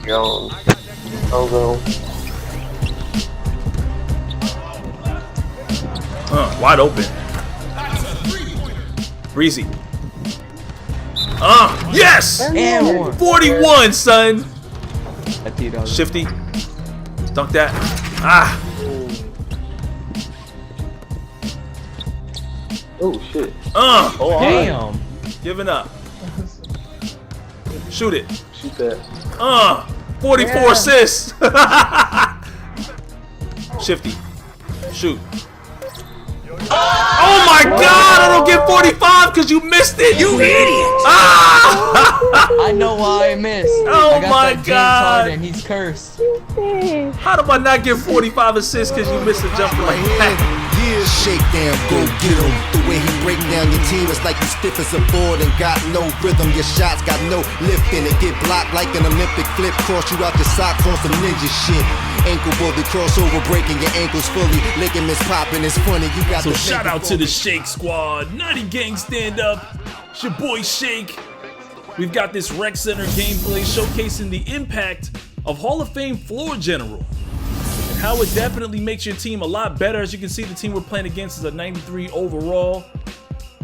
Yo, Togo. Wide open. Breezy. Yes! 41, son. Shifty. Dunk that. Oh shit. Damn. Giving up. Shoot it. Shoot that. 44 assists. Shifty. Shoot. Oh my God! I don't get 45 because you missed it. You idiot! I know why I missed. Oh I got my that James God! Harden, he's cursed. How do I not get 45 assists because you missed a jumper like that? Yeah, shake down, go get him. The way he break down your team is like you stiff as a board and got no rhythm. Your shots got no lift in it. Get blocked like an Olympic flip. Cross you out your socks on some ninja shit. Ankle bully crossover, breaking your ankles fully. Ligaments popping, it's funny. You got So shout out to the Shake Squad. Naughty Gang stand up. It's your boy Shake. We've got this Rec Center gameplay showcasing the impact of Hall of Fame Floor General and how it definitely makes your team a lot better. As you can see, the team we're playing against is a 93 overall.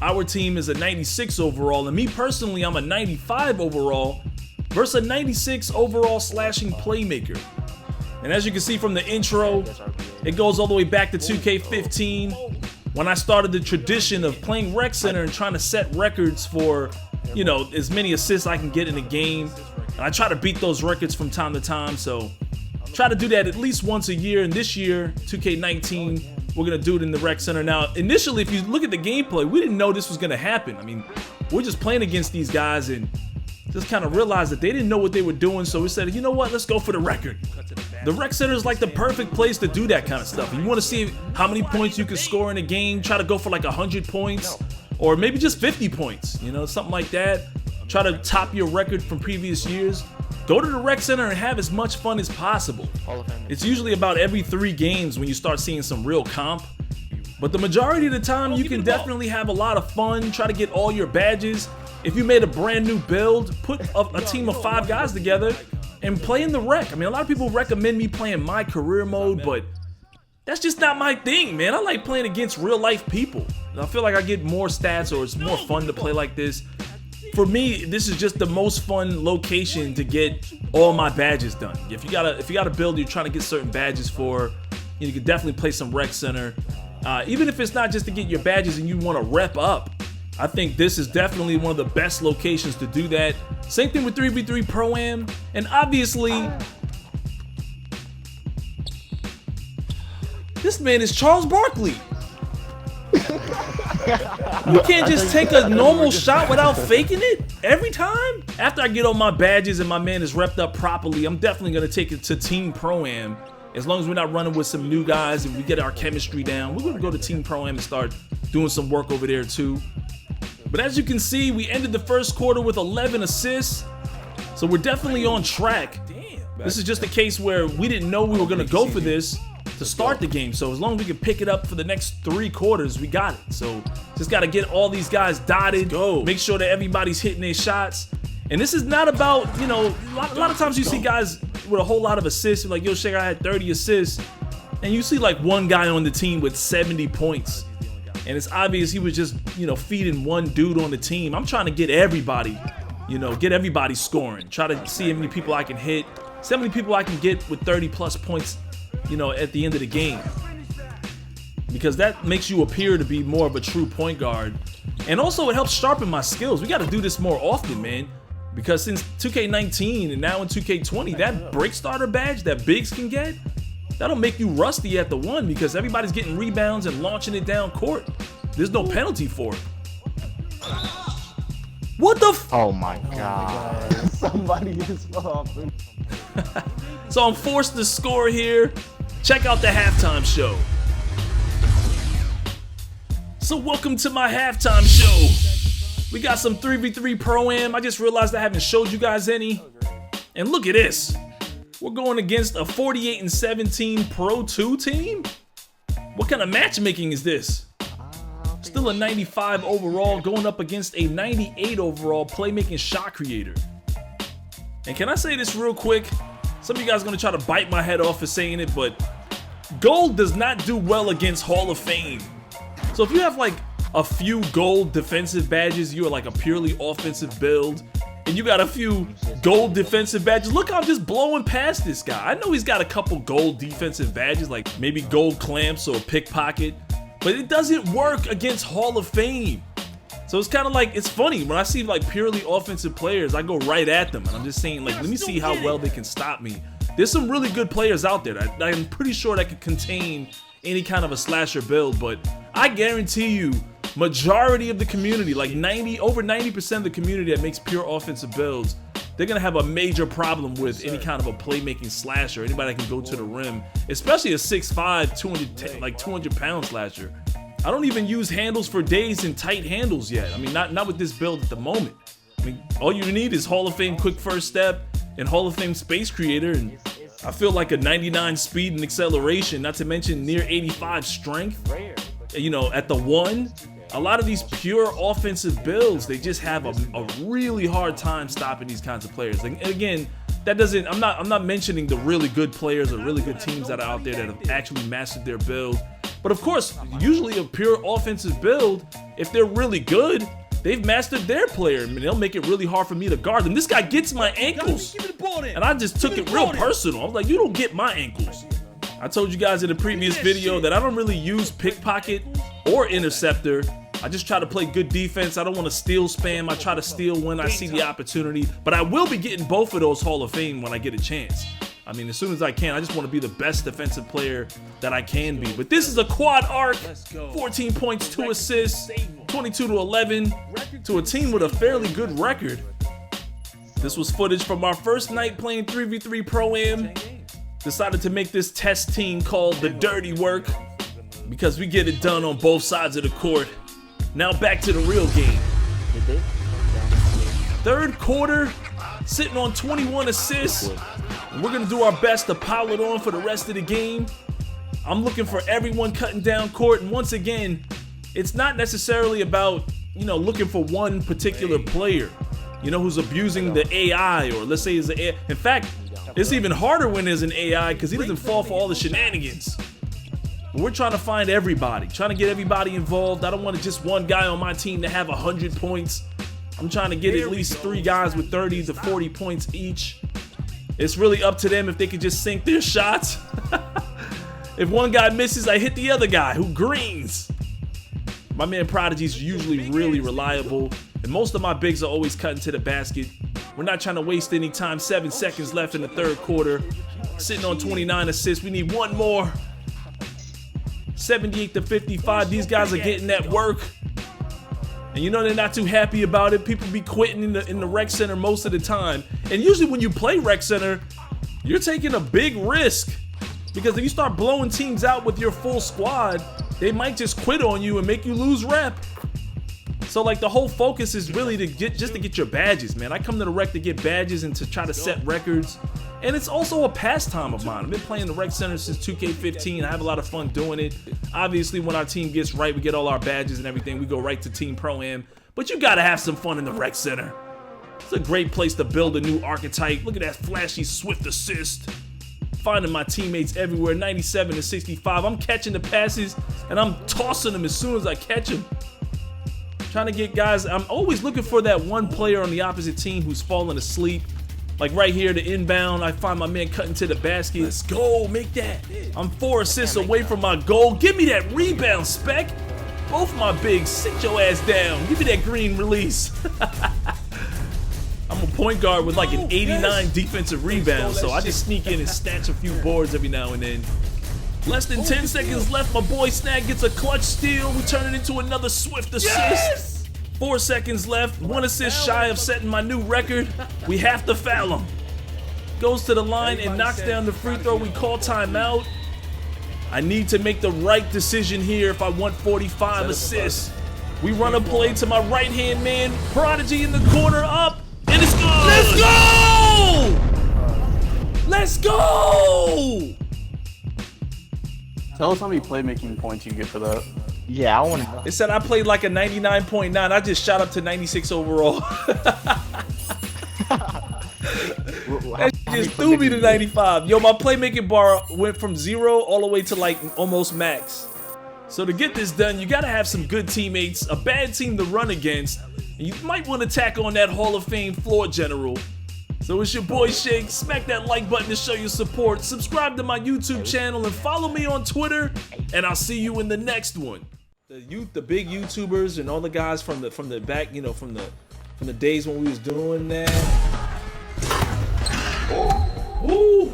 Our team is a 96 overall, and me personally, I'm a 95 overall versus a 96 overall slashing Playmaker. And as you can see from the intro, it goes all the way back to 2K15 when I started the tradition of playing Rec Center and trying to set records for, you know, as many assists I can get in a game. And I try to beat those records from time to time, so try to do that at least once a year. And this year, 2K19, we're gonna do it in the Rec Center. Now, initially, if you look at the gameplay, we didn't know this was gonna happen. I mean, we're just playing against these guys and just kind of realized that they didn't know what they were doing, so we said, you know what, let's go for the record. The Rec Center is like the perfect place to do that kind of stuff. You want to see how many points you can score in a game, try to go for like 100 points, or maybe just 50 points, you know, something like that. Try to top your record from previous years. Go to the Rec Center and have as much fun as possible. It's usually about every 3 games when you start seeing some real comp. But the majority of the time, you can definitely have a lot of fun, try to get all your badges. If you made a brand new build, put a team of 5 guys together and play in the Rec. I mean, a lot of people recommend me playing my career mode, but that's just not my thing, man. I like playing against real life people. I feel like I get more stats, or it's more fun to play like this. For me, this is just the most fun location to get all my badges done. If you got a build you're trying to get certain badges for, you can definitely play some Rec Center. Even if it's not just to get your badges and you want to rep up, I think this is definitely one of the best locations to do that. Same thing with 3v3 Pro-Am, and obviously, this man is Charles Barkley. You can't just take a normal shot without faking it every time. After I get all my badges and my man is repped up properly, I'm definitely gonna take it to Team Pro-Am. As long as we're not running with some new guys and we get our chemistry down, we're gonna go to Team Pro-Am and start doing some work over there too. But as you can see, we ended the first quarter with 11 assists, so we're definitely on track. This is just a case where we didn't know we were gonna go for this to start the game, so as long as we can pick it up for the next 3 quarters, we got it. So just gotta get all these guys dotted, make sure that everybody's hitting their shots. And this is not about, you know, a lot of times you see guys with a whole lot of assists, like, yo, Shake, I had 30 assists, and you see like one guy on the team with 70 points. And it's obvious he was just, you know, feeding one dude on the team. I'm trying to get everybody, you know, get everybody scoring. Try to see how many people I can hit, see how many people I can get with 30 plus points, you know, at the end of the game. Because that makes you appear to be more of a true point guard. And also it helps sharpen my skills. We got to do this more often, man. Because since 2K19 and now in 2K20, that break starter badge that bigs can get, that'll make you rusty at the 1 because everybody's getting rebounds and launching it down court. There's no penalty for it. What the f— Oh my god. Somebody is popping. So I'm forced to score here. Check out the halftime show. So welcome to my halftime show. We got some 3v3 Pro-Am. I just realized I haven't showed you guys any. And look at this. We're going against a 48-17 Pro 2 team? What kind of matchmaking is this? Still a 95 overall going up against a 98 overall playmaking shot creator. And can I say this real quick? Some of you guys are gonna try to bite my head off for saying it, but gold does not do well against Hall of Fame. So if you have like a few gold defensive badges, you are like a purely offensive build, and you got a few gold defensive badges. Look how I'm just blowing past this guy. I know he's got a couple gold defensive badges, like maybe gold clamps or pickpocket, but it doesn't work against Hall of Fame. So it's kind of like, it's funny, when I see like purely offensive players, I go right at them, and I'm just saying, like, let me see how well they can stop me. There's some really good players out there that I'm pretty sure that could contain any kind of a slasher build, but I guarantee you, majority of the community, like over 90% of the community that makes pure offensive builds, they're gonna have a major problem with any kind of a playmaking slasher, anybody that can go to the rim, especially a 6'5", 200-pound slasher. I don't even use handles for days and tight handles yet. I mean, not with this build at the moment. I mean, all you need is Hall of Fame quick first step and Hall of Fame space creator, and I feel like a 99 speed and acceleration, not to mention near 85 strength. You know, at the 1, a lot of these pure offensive builds, they just have a really hard time stopping these kinds of players. And again, that doesn't, I'm not mentioning the really good players or really good teams that are out there that have actually mastered their build. But of course, usually a pure offensive build, if they're really good, they've mastered their player. I mean, they'll make it really hard for me to guard them. This guy gets my ankles, and I just took it real personal. I was like, you don't get my ankles. I told you guys in the previous video that I don't really use pickpocket or interceptor. I just try to play good defense. I don't want to steal spam. I try to steal when I see the opportunity, but I will be getting both of those Hall of Fame when I get a chance. I mean, as soon as I can, I just want to be the best defensive player that I can be. But this is a quad arc, 14 points, 2 assists, 22-11 to a team with a fairly good record. This was footage from our first night playing 3v3 Pro-Am. Decided to make this test team called the Dirty Work because we get it done on both sides of the court. Now back to the real game. Third quarter, sitting on 21 assists. And we're gonna do our best to pile it on for the rest of the game. I'm looking for everyone cutting down court, and once again, it's not necessarily about, you know, looking for one particular player, you know, who's abusing the AI, or let's say is the AI. In fact, it's even harder when there's an AI because he doesn't fall for all the shenanigans. We're trying to find everybody, trying to get everybody involved. I don't want just one guy on my team to have 100 points. I'm trying to get at least 3 guys with 30 to 40 points each. It's really up to them if they can just sink their shots. If one guy misses, I hit the other guy who greens. My man Prodigy's usually really reliable, and most of my bigs are always cutting to the basket. We're not trying to waste any time. 7 seconds left in the third quarter. Sitting on 29 assists. We need one more. 78-55. These guys are getting that work. And you know they're not too happy about it. People be quitting in the rec center most of the time. And usually when you play rec center, you're taking a big risk. Because if you start blowing teams out with your full squad, they might just quit on you and make you lose rep. So like the whole focus is really to get your badges, man. I come to the rec to get badges and to try to set records. And it's also a pastime of mine. I've been playing the rec center since 2K15. I have a lot of fun doing it. Obviously, when our team gets right, we get all our badges and everything. We go right to Team Pro-Am. But you gotta have some fun in the rec center. It's a great place to build a new archetype. Look at that flashy, swift assist. Finding my teammates everywhere, 97-65. I'm catching the passes, and I'm tossing them as soon as I catch them. Trying to get guys, I'm always looking for that one player on the opposite team who's falling asleep. Like right here, the inbound, I find my man cutting to the basket. Let's go, make that. I'm 4 assists away from my goal. Give me that rebound, Spec. Both my bigs, sit your ass down. Give me that green release. I'm a point guard with like an 89 defensive rebound, so I just sneak in and snatch a few boards every now and then. Less than 10 seconds left. My boy Snag gets a clutch steal. We turn it into another swift assist. Yes! 4 seconds left. 1 assist shy of setting my new record. We have to foul him. Goes to the line and knocks down the free throw. We call timeout. I need to make the right decision here if I want 45 assists. We run a play to my right-hand man. Prodigy in the corner, up, and it's good. Let's go! Let's go! Tell us how many playmaking points you get for that. Yeah, I want to. It said I played like a 99.9. I just shot up to 96 overall. That just threw me to 95. Yo, my playmaking bar went from 0 all the way to like almost max. So to get this done, you gotta have some good teammates, a bad team to run against, and you might want to tack on that Hall of Fame floor general. So it's your boy Shake. Smack that like button to show your support. Subscribe to my YouTube channel and follow me on Twitter. And I'll see you in the next one. The big YouTubers and all the guys from the back, you know, from the days when we was doing that. Ooh,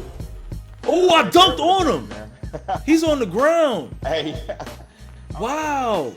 oh! I dunked on him. He's on the ground. Hey. Wow.